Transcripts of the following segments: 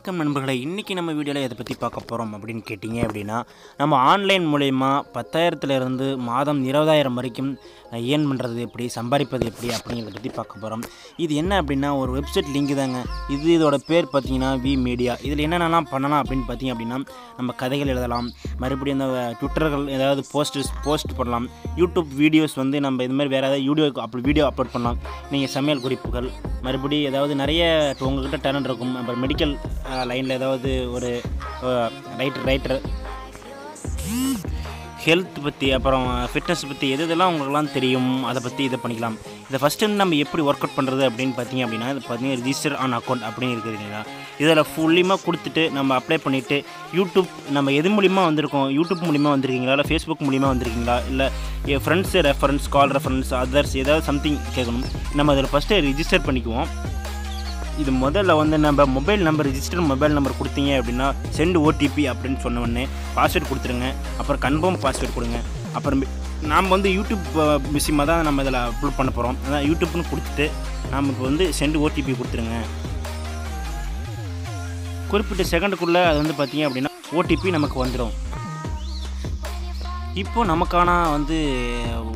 வணக்கம் நண்பர்களே, இன்றைக்கி நம்ம வீடியோவில் எதை பற்றி பார்க்க போகிறோம் அப்படின்னு கேட்டிங்க அப்படின்னா, நம்ம ஆன்லைன் மூலயமா 10,000 மாதம் 20,000 வரைக்கும் ஏர்ன் பண்ணுறது எப்படி, சம்பாதிப்பது எப்படி அப்படிங்கிறத பற்றி பார்க்க போகிறோம். இது என்ன அப்படின்னா ஒரு வெப்சைட் லிங்க் தாங்க. இதோட பேர் பார்த்தீங்கன்னா Wemedia. இதில் என்னென்னலாம் பண்ணலாம் அப்படின்னு பார்த்தீங்க அப்படின்னா, நம்ம கதைகள் எழுதலாம், மறுபடியும் இந்த ட்விட்டர்கள் ஏதாவது போஸ்ட் பண்ணலாம், யூடியூப் வீடியோஸ் வந்து நம்ம இதுமாதிரி வேறு ஏதாவது வீடியோ அப்லோட் பண்ணலாம். நீங்கள் சமையல் குறிப்புகள், மறுபடியும் ஏதாவது நிறைய உங்கள்கிட்ட டேலண்ட் இருக்கும், அப்புறம் மெடிக்கல் லைனில் ஏதாவது ஒரு ரைட்டர் ஹெல்த் பற்றி, அப்புறம் ஃபிட்னஸ் பற்றி எதெல்லாம் உங்களுக்குலாம் தெரியும் அதை பற்றி இதை பண்ணிக்கலாம். இதை ஃபஸ்ட்டு நம்ம எப்படி ஒர்க் அவுட் பண்ணுறது அப்படின்னு பார்த்தீங்க அப்படின்னா, இது பார்த்தீங்கன்னா ரிஜிஸ்டர் ஆன் அக்கௌண்ட் அப்படின்னு இருக்குதுங்களா. இதில் ஃபுல்லிமாக கொடுத்துட்டு நம்ம அப்ளை பண்ணிவிட்டு யூடியூப் நம்ம எது மூலிமா வந்திருக்கோம், யூடியூப் மூலிமா வந்திருக்கீங்களா இல்லை ஃபேஸ்புக் மூலிமா வந்திருக்கீங்களா இல்லை ஃப்ரெண்ட்ஸு ரெஃபரன்ஸ், கால் ரெஃபரன்ஸ், அதர்ஸ் ஏதாவது சம்திங் கேட்கணும். நம்ம அதில் ஃபஸ்ட்டு ரிஜிஸ்டர் பண்ணிக்குவோம். இது முதல்ல வந்து நம்ம mobile number register mobile number கொடுத்தீங்க அப்படின்னா சென்ட் ஓடிபி அப்படின்னு சொன்ன உடனே பாஸ்வேர்டு கொடுத்துருங்க. அப்புறம் கன்ஃபார்ம் பாஸ்வேர்டு கொடுங்க. அப்புறம் நாம் வந்து யூடியூப் விஷயமாக தான் நம்ம இதில் அப்லோட் பண்ண போகிறோம். அதான் யூடியூப்னு கொடுத்துட்டு நமக்கு வந்து சென்ட் ஓடிபி கொடுத்துருங்க. குறிப்பிட்ட செகண்டுக்குள்ளே அது வந்து பார்த்திங்க அப்படின்னா ஓடிபி நமக்கு வந்துடும். இப்போது நமக்கான வந்து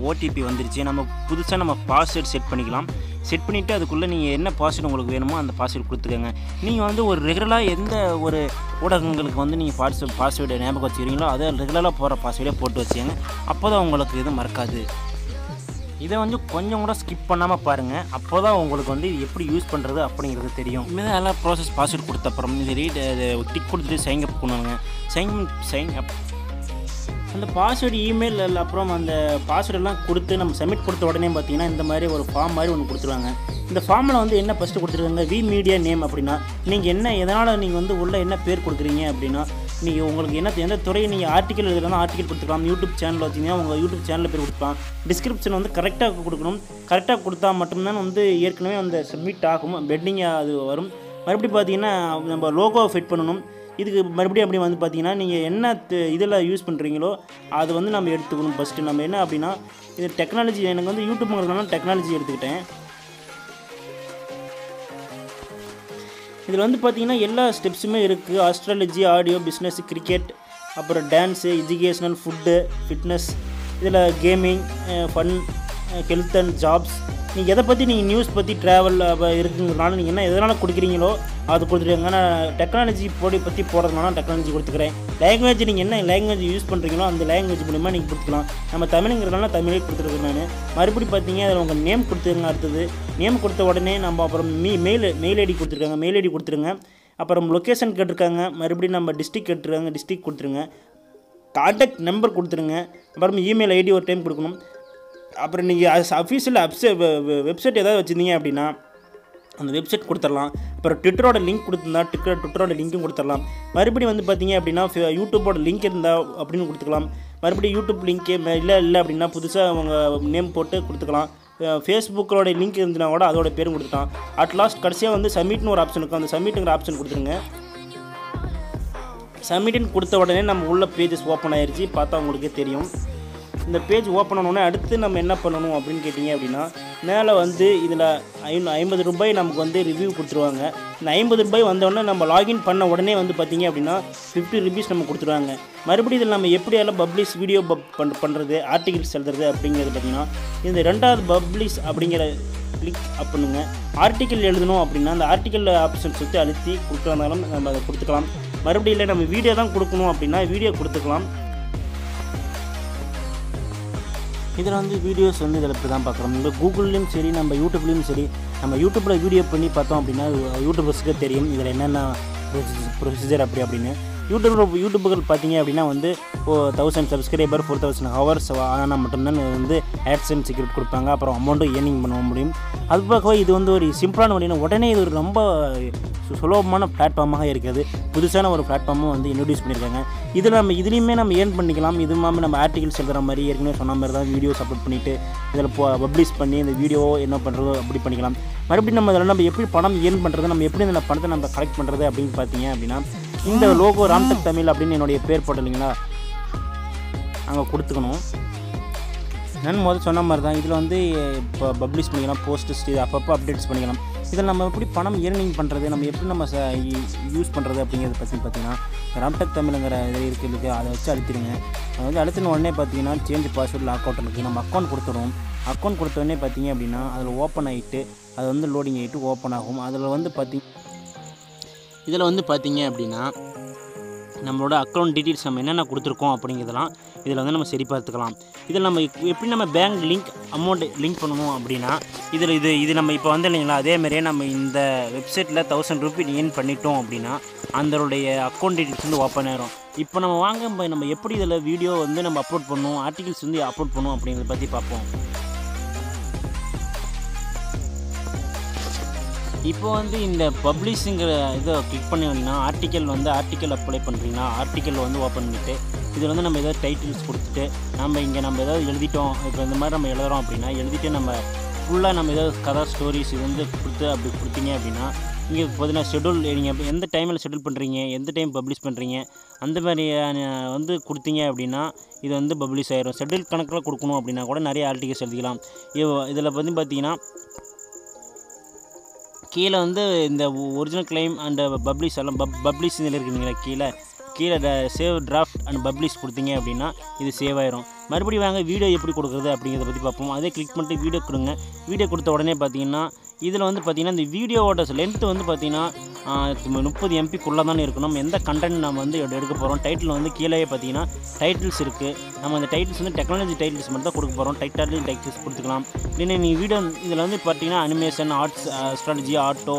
ஓடிபி வந்துருச்சு. நம்ம புதுசாக நம்ம பாஸ்வேர்டு செட் பண்ணிக்கலாம். செட் பண்ணிவிட்டு அதுக்குள்ளே நீங்கள் என்ன பாஸ்வேர்டு உங்களுக்கு வேணுமோ அந்த பாஸ்வேர்டு கொடுத்துக்கோங்க. நீங்கள் வந்து ஒரு ரெகுலராக எந்த ஒரு ஊடகங்களுக்கு வந்து நீங்கள் பாஸ்வேர்டு ஞாபகம் வச்சுக்கிறீங்களோ அதை ரெகுலராக போகிற பாஸ்வேர்டே போட்டு வச்சுக்கோங்க. அப்போ தான் உங்களுக்கு எதுவும் மறக்காது. இதை வந்து கொஞ்சம் கூட ஸ்கிப் பண்ணாமல் பாருங்கள். அப்போ தான் உங்களுக்கு வந்து எப்படி யூஸ் பண்ணுறது அப்படிங்கிறது தெரியும். இதுமாதிரி நல்லா ப்ராசஸ் பாஸ்வேர்டு கொடுத்த அப்புறம் இது டிக் கொடுத்துட்டு சைன் அப் பண்ணுவாங்க. சைன் அப் அந்த பாஸ்வேர்டு இமெயில் அப்புறம் அந்த பாஸ்வேர்டெல்லாம் கொடுத்து நம்ம சப்மிட் கொடுத்த உடனே பார்த்தீங்கன்னா இந்த மாதிரி ஒரு ஃபார்ம் மாதிரி ஒன்று கொடுத்துருவாங்க. இந்த ஃபார்மில் வந்து என்ன ஃபஸ்ட்டு கொடுத்துருக்காங்க, Wemedia நேம் அப்படின்னா நீங்கள் என்ன எதனால் நீங்கள் வந்து உள்ள என்ன பேர் கொடுக்குறீங்க அப்படின்னா, நீங்கள் உங்களுக்கு எந்த துறையை நீங்கள் ஆர்டிக்கல் எழுதுனா ஆர்டிக்கல் கொடுத்துக்கலாம். யூடியூப் சேனல் வச்சிங்கன்னா உங்கள் யூடியூப் சேனலில் பேர் கொடுக்கலாம். டிஸ்கிரிப்ஷன் வந்து கரெக்டாக கொடுக்கணும். கரெக்டாக கொடுத்தா மட்டும்தான் வந்து ஏற்கனவே அந்த சப்மிட் ஆகும், பெண்டிங்காக அது வரும். மறுபடியும் பார்த்தீங்கன்னா நம்ம லோகோ ஃபிட் பண்ணணும். இதுக்கு மறுபடியும் அப்படி வந்து பார்த்திங்கன்னா நீங்கள் என்ன இதில் யூஸ் பண்ணுறீங்களோ அது வந்து நம்ம எடுத்துக்கணும். ஃபஸ்ட்டு நம்ம என்ன அப்படின்னா இது டெக்னாலஜி, எனக்கு வந்து யூடியூப்ங்கிறதுனால டெக்னாலஜி எடுத்துக்கிட்டேன். இதில் வந்து பார்த்திங்கன்னா எல்லா ஸ்டெப்ஸுமே இருக்குது. ஆஸ்ட்ராலஜி, ஆடியோ, பிஸ்னஸ், கிரிக்கெட், அப்புறம் டான்ஸு, எஜுகேஷ்னல், ஃபுட்டு, ஃபிட்னஸ், இதில் gaming, fun, health and jobs. நீங்கள் எதை பற்றி நீங்கள் நியூஸ் பற்றி ட்ராவல் இருக்குங்கிறதுனால நீங்கள் என்ன எதனால் கொடுக்குறீங்களோ அது கொடுத்துருங்க. ஆனால் டெக்னாலஜி பற்றி போடுறதுனால டெக்னாலஜி கொடுத்துக்கிறேன். லாங்குவேஜ் நீங்கள் என்ன லாங்குவேஜ் யூஸ் பண்ணுறீங்களோ அந்த லாங்குவேஜ் மூலிமா நீங்கள் கொடுத்துக்கலாம். நம்ம தமிழுங்கிறதுனால தமிழே கொடுத்துருக்கேன் நான். மறுபடியும் பார்த்தீங்க அதில் உங்கள் நேம் கொடுத்துருங்க. அடுத்தது நேம் கொடுத்த உடனே நம்ம அப்புறம் மெயில் ஐடி கொடுத்துருக்காங்க, மெயில் ஐடி கொடுத்துருங்க. அப்புறம் லொக்கேஷன் கேட்டிருக்காங்க, மறுபடியும் நம்ம டிஸ்ட்ரிக் கேட்டிருக்காங்க, டிஸ்ட்ரிக் கொடுத்துருங்க. கான்டாக்ட் நம்பர் கொடுத்துருங்க. அப்புறம் இமெயில் ஐடி ஒரு டைம் கொடுக்கணும். அப்புறம் நீங்கள் அஃபீஷியல் வெப்சைட் ஏதாவது வச்சுருந்தீங்க அப்படின்னா அந்த வெப்சைட் கொடுத்துடலாம். அப்புறம் ட்விட்டரோட லிங்க் கொடுத்துருந்தா ட்விட்டரோட லிங்க்கும் கொடுத்துடலாம். மறுபடியும் வந்து பார்த்தீங்க அப்படின்னா யூடியூப்போட லிங்க் இருந்தால் அப்படின்னு கொடுத்துக்கலாம். மறுபடியும் யூடியூப் லிங்க்கு இல்லை அப்படின்னா புதுசாக அவங்க நேம் போட்டு கொடுத்துக்கலாம். ஃபேஸ்புக்கோட லிங்க் இருந்துன்னா கூட அதோட பேரும் கொடுத்துக்கலாம். அட்லாஸ்ட் கடைசியாக வந்து சப்மிட்னு ஒரு ஆப்ஷன் இருக்கும். அந்த சப்மிட்டுங்கிற ஆப்ஷன் கொடுத்துருங்க. சப்மிட்னு கொடுத்த உடனே நம்ம உள்ள பேஜஸ் ஓப்பன் ஆயிடுச்சு. பார்த்தா உங்களுக்கே தெரியும். இந்த பேஜ் ஓப்பன் ஆனோடனே அடுத்து நம்ம என்ன பண்ணணும் அப்படின்னு கேட்டிங்க அப்படின்னா, மேலே வந்து இதில் 50 ரூபாய் நமக்கு வந்து ரிவ்யூ கொடுத்துருவாங்க. இந்த 50 ரூபாய் வந்தோடனே நம்ம லாகின் பண்ண உடனே வந்து பார்த்திங்க அப்படின்னா 50 ருபீஸ் நம்ம கொடுத்துருவாங்க. மறுபடியும் இதில் நம்ம எப்படியெல்லாம் பப்ளிஷ் வீடியோ பண்ணுறது, ஆர்டிகிள்ஸ் எழுதுறது அப்படிங்கிறது பார்த்திங்கன்னா இந்த ரெண்டாவது பப்ளிஷ் அப்படிங்கிற கிளிக் பண்ணுங்க. ஆர்டிக்கிள் எழுதணும் அப்படின்னா அந்த ஆர்டிக்கிள் ஆப்ஷன் சுற்றி அழுத்தி கொடுக்குறதுனாலும் நம்ம அதை கொடுத்துக்கலாம். மறுபடியும் இல்லை நம்ம வீடியோ தான் கொடுக்கணும் அப்படின்னா வீடியோ கொடுத்துக்கலாம். இதில் வந்து வீடியோஸ் வந்து இதில் இப்படி தான் பார்க்குறோம். இந்த கூகுள்லேயும் சரி நம்ம யூடியூப்லேயும் சரி, நம்ம யூடியூப்பில் வீடியோ பண்ணி பார்த்தோம் அப்படின்னா யூடியூபர்ஸுக்கு தெரியும் இதில் என்னென்ன ப்ரொசீஜர் அப்படின்னு. யூடியூபுகள் பார்த்தீங்க அப்படின்னா வந்து 1000 சப்ஸ்கிரைபர் 4000 ஹவர்ஸ் ஆனால் மட்டும்தான் வந்து ஆட்சன்ஸ் செக்யூரிட்டி கொடுப்பாங்க. அப்புறம் அமௌண்ட்டும் ஏர்னிங் பண்ண முடியும். அது போக இது வந்து ஒரு சிம்பிளான வழினா உடனே இது ஒரு ரொம்ப சுலபமான பிளாட்ஃபார்மாக இருக்குது. புதுசான ஒரு பிளாட்ஃபார்மும் வந்து இன்ட்ரடியூஸ் பண்ணியிருக்காங்க. இதில் நம்ம இதுலேயுமே நம்ம ஏர்ன் பண்ணிக்கலாம். இது இல்லாமல் நம்ம ஆர்டிகல்ஸ் எழுதுகிற மாதிரி ஏற்கனவே சொன்ன மாதிரி தான் வீடியோஸ் அப்லோட் பண்ணிவிட்டு இதில் பப்ளிஷ் பண்ணி இந்த வீடியோ என்ன பண்ணுறதோ அப்படி பண்ணிக்கலாம். மறுபடியும் நம்ம இதில் நம்ம எப்படி பணம் ஏர்ன் பண்ணுறது, நம்ம எப்படி இந்த பணத்தை நம்ம கலெக்ட் பண்ணுறது அப்படின்னு பார்த்தீங்க அப்படின்னா இந்த லோகோ ராம்டெக் தமிழ் அப்படின்னு என்னுடைய பேர் போட்டு இல்லைங்களா அங்கே கொடுத்துக்கணும். நான் முதல் சொன்ன மாதிரி தான் இதில் வந்து இப்போ பப்ளிஷ் பண்ணிக்கலாம், போஸ்ட் அப்பப்போ அப்டேட்ஸ் பண்ணிக்கலாம். இதில் நம்ம எப்படி பணம் ஏர்னிங் பண்ணுறது, நம்ம எப்படி நம்ம யூஸ் பண்ணுறது அப்படிங்கிறத பற்றி பார்த்தீங்கன்னா ராம்டெக் தமிழுங்கிற இது இருக்குது, அதை வச்சு அழுத்திடுங்க. அது வந்து அழுத்தின உடனே பார்த்தீங்கன்னா சேஞ்ச் பாஸ்வேர்ட் லாக் அவுட் இருக்குது. நம்ம அக்கௌண்ட் கொடுத்துருவோம். அக்கௌண்ட் கொடுத்த உடனே பார்த்தீங்க அப்படின்னா அதில் ஓப்பன் ஆகிட்டு அது வந்து லோடிங் ஆகிட்டு ஓப்பன் ஆகும். அதில் வந்து இதில் வந்து பார்த்தீங்க அப்படின்னா நம்மளோட அக்கௌண்ட் டீட்டெயில்ஸ் நம்ம என்னென்ன கொடுத்துருக்கோம் அப்படிங்கிறதெல்லாம் இதில் வந்து நம்ம சரி பார்த்துக்கலாம். இதில் நம்ம எப்படி நம்ம பேங்க் லிங்க் அமௌண்ட் லிங்க் பண்ணணும் அப்படின்னா இது நம்ம இப்போ வந்து இல்லைங்களா, அதேமாதிரியே நம்ம இந்த வெப்சைட்டில் 1000 ரூபி ஏர்ன் பண்ணிட்டோம் அப்படின்னா அதனுடைய அக்கௌண்ட் டீட்டெயில்ஸ் வந்து ஓப்பன் ஆகிரும். இப்போ நம்ம எப்படி இதில் வீடியோ வந்து நம்ம அப்லோட் பண்ணுவோம், ஆர்டிகல்ஸ் வந்து அப்லோட் பண்ணுவோம் அப்படிங்கிறத பற்றி பார்ப்போம். இப்போ வந்து இந்த பப்ளிஷுங்கிற இதை கிளிக் பண்ணிங்கன்னா ஆர்டிக்கல் அப்ளை பண்ணுறீங்கன்னா ஆர்டிக்கல் வந்து ஓப்பன் பண்ணிவிட்டு இதில் வந்து நம்ம ஏதாவது டைட்டில்ஸ் கொடுத்துட்டு நம்ம ஏதாவது எழுதிட்டோம். இப்போ இந்த மாதிரி நம்ம எழுதுகிறோம் அப்படின்னா எழுதிட்டு நம்ம ஃபுல்லாக நம்ம ஏதாவது கதை ஸ்டோரிஸ் இது வந்து அப்படி கொடுத்தீங்க அப்படின்னா இங்கே பார்த்தீங்கன்னா ஷெட்யூல் நீங்கள் எந்த டைமில் ஷெட்யூல் பண்ணுறீங்க, எந்த டைம் பப்ளிஷ் பண்ணுறீங்க அந்த மாதிரி வந்து கொடுத்தீங்க அப்படின்னா இது வந்து பப்ளிஷ் ஆகிரும். ஷெட்யூல் கணக்கில் கொடுக்கணும் அப்படின்னா கூட நிறைய ஆர்டிகல்ஸ் எழுதிக்கலாம். இதில் வந்து பார்த்திங்கன்னா கீழே வந்து இந்த ஒரிஜினல் கிளைம் அண்ட் பப்ளிஷ் எல்லாம் பப்ளிஷ் இதில் இருக்குதுங்களா, கீழே சேவ் டிராஃப்ட் அண்ட் பப்ளிஷ் கொடுத்தீங்க அப்படின்னா இது சேவ் ஆயிரும். மறுபடியும் வாங்க வீடியோ எப்படி கொடுக்குறது அப்படிங்கிறத பற்றி பார்ப்போம். அதே கிளிக் பண்ணிட்டு வீடியோ கொடுங்க. வீடியோ கொடுத்த உடனே பார்த்தீங்கன்னா இதில் வந்து பார்த்திங்கன்னா இந்த வீடியோவோட லென்த்து வந்து பார்த்திங்கன்னா 30 MBக்குள்ளே தானே இருக்கணும். எந்த கண்டென்ட் நம்ம வந்து எடுக்க போகிறோம், டைட்டில் வந்து கீழே பார்த்தீங்கன்னா டைட்டில்ஸ் இருக்குது. நம்ம அந்த டைட்டில்ஸ் வந்து டெக்னாலஜி டைட்டில்ஸ் மட்டும் தான் கொடுக்க போகிறோம். டைட்டில்ஸ் கொடுத்துக்கலாம். இல்லைன்னா நீங்கள் வீடியோ இதில் வந்து பார்த்தீங்கன்னா அனிமேஷன், ஆர்ட்ஸ், அஸ்ட்ராலஜி, ஆட்டோ,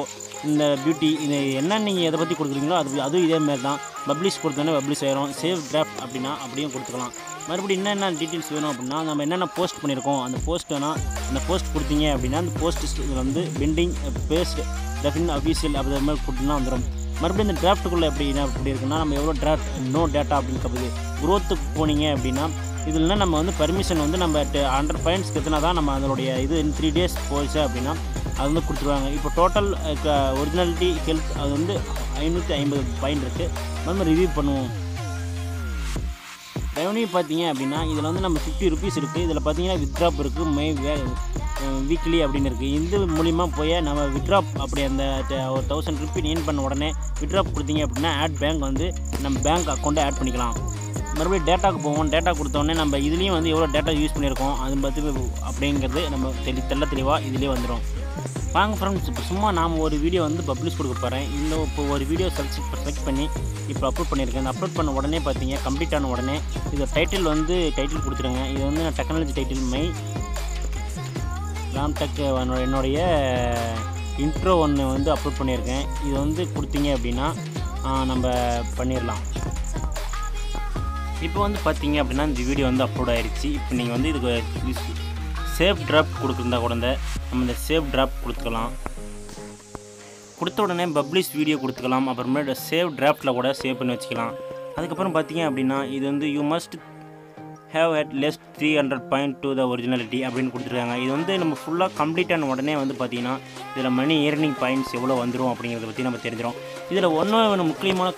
இந்த பியூட்டி, இது என்ன நீங்கள் எதை பற்றி கொடுக்குறீங்களோ அதுவும் இதேமாரி தான். பப்ளிஷ் கொடுத்தோன்னே பப்ளிஷ் ஆயிரும். சேவ் டிராஃப்ட் அப்படின்னா அப்படியும் கொடுத்துக்கலாம். மறுபடியும் என்னென்ன டீட்டெயில்ஸ் வேணும் அப்படின்னா நம்ம என்னென்ன போஸ்ட் பண்ணியிருக்கோம் அந்த போஸ்ட் வேணால் அந்த போஸ்ட் கொடுத்தீங்க அப்படின்னா அந்த போஸ்ட் இதில் வந்து பெண்டிங் பேஸ்ட் டெஃபின் அஃபீஷியல் அப்படி மாதிரி கொடுத்தீங்கன்னா வந்துடும். மறுபடியும் இந்த டிராஃப்ட்டுக்குள்ளே எப்படி இருக்குன்னா நம்ம எவ்வளோ டிராஃப்ட் நோ டேட்டா அப்படின்னு கப்புது குரோத்துக்கு போனீங்க அப்படின்னா இதில்னா நம்ம வந்து பர்மிஷன் வந்து நம்ம 100 பாயிண்ட்ஸ் எத்தனா தான் நம்ம அதனுடைய இது 3 days போயிடுச்சு அப்படின்னா அது வந்து கொடுத்துருவாங்க. இப்போ டோட்டல் ஒரிஜினாலிட்டி ஹெல்த் அது வந்து 550 பாயிண்ட் இருக்குது. நம்ம ரிவ்யூ பண்ணுவோம். ரெவன்யூ பார்த்தீங்க அப்படின்னா இதில் வந்து நம்ம 50 rupees இருக்குது. இதில் பார்த்தீங்கன்னா வித்ட்ராப் இருக்குது, வீக்லி அப்படின்னு இருக்குது. இது மூலிமா போய் நம்ம வித்ட்ராப் அப்படி அந்த ஒரு 1000 ரூபி ஏர்ன் பண்ண உடனே வித்ட்ராப் கொடுத்தீங்க அப்படின்னா ஆட் பேங்க் வந்து நம்ம பேங்க் அக்கௌண்ட்டை ஆட் பண்ணிக்கலாம். மறுபடியும் டேட்டாவுக்கு போவோம். டேட்டா கொடுத்தோடனே நம்ம இதுலேயும் வந்து எவ்வளோ டேட்டா யூஸ் பண்ணியிருக்கோம் அது பற்றி அப்படிங்கிறது நம்ம தெளிவாக இதுலேயே வந்துடும். வாங்க ஃப்ரெண்ட்ஸ், இப்போ சும்மா நாம் ஒரு வீடியோ வந்து பப்ளிஷ் கொடுக்க போகிறேன். இப்போ ஒரு வீடியோ செலக்ட் பண்ணி இப்போ அப்லோட் பண்ணியிருக்கேன். இந்த அப்லோட் பண்ண உடனே பார்த்தீங்க கம்ப்ளீட் ஆன உடனே இது டைட்டில் கொடுத்துருங்க. இது வந்து நான் டெக்னாலஜி டைட்டில் மை ராம்டெக் என்னுடைய இன்ட்ரோ ஒன்று வந்து அப்லோட் பண்ணியிருக்கேன். இது வந்து கொடுத்தீங்க அப்படின்னா நம்ம பண்ணிடலாம். இப்போ வந்து பார்த்தீங்க அப்படின்னா இந்த வீடியோ வந்து அப்லோட் ஆகிடுச்சு. இப்போ நீங்கள் வந்து இதுக்கு சேவ் டிராஃப்ட் கொடுக்குறதா கூட நம்ம இந்த சேவ் டிராஃப்ட் கொடுத்துக்கலாம். கொடுத்த உடனே பப்ளிஷ் வீடியோ கொடுத்துக்கலாம். அப்புறமேட்டு சேவ் டிராஃப்டில் கூட சேவ் பண்ணி வச்சுக்கலாம். அதுக்கப்புறம் பார்த்தீங்க அப்படின்னா இது வந்து you must have at lest 300 point to the originality அப்படின்னு கொடுத்துருக்காங்க. இது வந்து நம்ம ஃபுல்லாக கம்ப்ளீட் ஆன உடனே வந்து பார்த்திங்கன்னா இதில் மணி ஏர்னிங் பாயிண்ட்ஸ் எவ்வளோ வந்துடும் அப்படிங்கிறத பற்றி நம்ம தெரிஞ்சிடும். இதில் ஒன்று முக்கியமான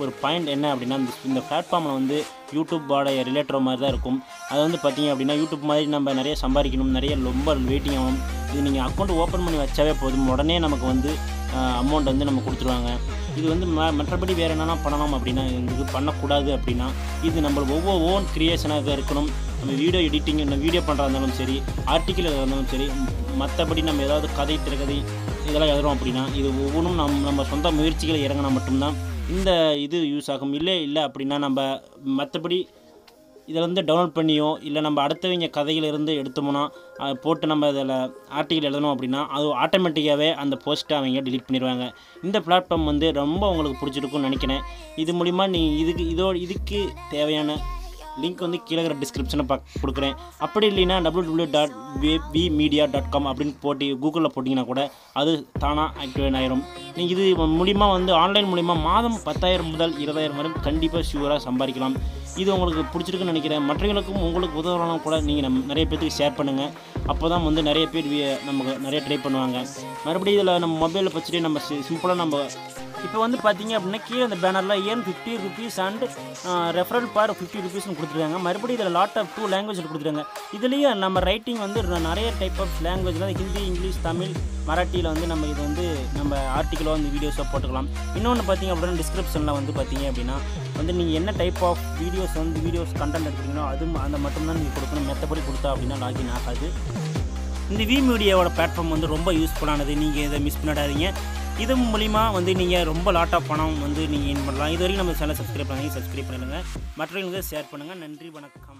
ஒரு பாயிண்ட் என்ன அப்படின்னா இந்த பிளாட்ஃபார்மில் வந்து யூடியூப்போட ரிலேட்டட் மாதிரி தான் இருக்கும். அது வந்து பார்த்திங்க அப்படின்னா யூடியூப் மாதிரி நம்ம நிறைய சம்பாதிக்கணும், ரொம்ப வெயிட்டிங் ஆகணும். இது நீங்கள் அக்கௌண்ட் ஓப்பன் பண்ணி வச்சாவே போதும், உடனே நமக்கு வந்து அமௌண்ட் வந்து நம்ம கொடுத்துருவாங்க. இது வந்து மற்றபடி வேறு என்னென்னா பண்ணலாம் அப்படின்னா இது பண்ணக்கூடாது அப்படின்னா இது நம்ம ஓன் கிரியேஷனாக இருக்கணும். நம்ம வீடியோ எடிட்டிங் வீடியோ பண்ணுறதா இருந்தாலும் சரி, ஆர்டிக்கிள் இருந்தாலும் சரி, மற்றபடி நம்ம ஏதாவது கதை திரைக்கதை இதெல்லாம் எழுதுறோம் அப்படின்னா இது ஒவ்வொன்றும் நம்ம சொந்த முயற்சிகளை இறங்கினா மட்டும்தான் இந்த இது யூஸ் ஆகும். இல்லை அப்படின்னா நம்ம மற்றபடி இதில் வந்து டவுன்லோட் பண்ணியோ இல்லை நம்ம அடுத்தவங்க கதையிலிருந்து எடுத்தோம்னா போட்டு நம்ம இதில் ஆர்டிக்கல் எழுதணும் அப்படின்னா அது ஆட்டோமேட்டிக்காகவே அந்த போஸ்ட்டை அவங்க டிலீட் பண்ணிடுவாங்க. இந்த பிளாட்ஃபார்ம் வந்து ரொம்ப உங்களுக்கு பிடிச்சிருக்குன்னு நினைக்கிறேன். இது மூலிமா நீ இதுக்கு தேவையான லிங்க் வந்து கீழே டிஸ்கிரிப்ஷனை கொடுக்குறேன். அப்படி இல்லைன்னா www.wemedia.com அப்படின்னு கூகுளில் போட்டிங்கன்னா கூட அது தானாக ஆக்டிவேட் ஆகிரும். நீங்கள் இது மூலிமா வந்து ஆன்லைன் மூலிமா மாதம் 10,000 முதல் 20,000 வரை கண்டிப்பாக ஷூராக சம்பாதிக்கலாம். இது உங்களுக்கு பிடிச்சிருக்குன்னு நினைக்கிறேன். மற்றவங்களுக்கும் உங்களுக்கு உதவலாம் கூட நீங்கள் நிறைய பேருக்கு ஷேர் பண்ணுங்கள். அப்போ தான் வந்து நிறைய பேர் நமக்கு நிறைய ட்ரை பண்ணுவாங்க. மறுபடியும் இதில் நம்ம மொபைலில் வச்சுட்டு நம்ம சிம்பிளாக நம்ம இப்போ வந்து பார்த்தீங்க அப்படின்னா கீழே இந்த பேனரில் ஏன் 50 rupees அண்ட் ரெஃபரல் பார் 50 rupeesனு கொடுத்துருக்காங்க. மறுபடியும் இதில் லாட் ஆஃப் 2 லாங்குவேஜில் கொடுத்துருக்காங்க. இதுலேயும் நம்ம ரைட்டிங் வந்து நிறைய டைப் ஆஃப் லாங்குவேஜில் ஹிந்தி, இங்கிலீஷ், தமிழ், மராட்டியில் வந்து நம்ம இது வந்து நம்ம ஆர்டிக்கலோ அந்த வீடியோஸோ போட்டுக்கலாம். இன்னொன்று பார்த்தீங்க அப்படின்னா டிஸ்கிரிப்ஷனில் வந்து பார்த்தீங்க அப்படின்னா வந்து நீங்கள் என்ன டைப் ஆஃப் வீடியோஸ் கண்டென்ட் எடுக்கிறீங்களோ அது அந்த மட்டும்தான் நீங்கள் கொடுக்கணும். மெத்தபடி கொடுத்தா அப்படின்னா லாகின் ஆகாது. இந்த விமீடியாவோட பிளாட்ஃபார்ம் வந்து ரொம்ப யூஸ்ஃபுல்லானது. நீங்கள் இதை மிஸ் பண்ணிடாதீங்க. இது மூலிமா வந்து நீங்கள் ரொம்ப லாட் ஆஃப் பணம் வந்து நீங்கள் ஏர்ன் பண்ணலாம். இது வரைக்கும் நம்ம சேனல் சப்ஸ்கிரைப் பண்ணிடுங்க. மற்றவங்களுக்கு ஷேர் பண்ணுங்கள். நன்றி, வணக்கம்.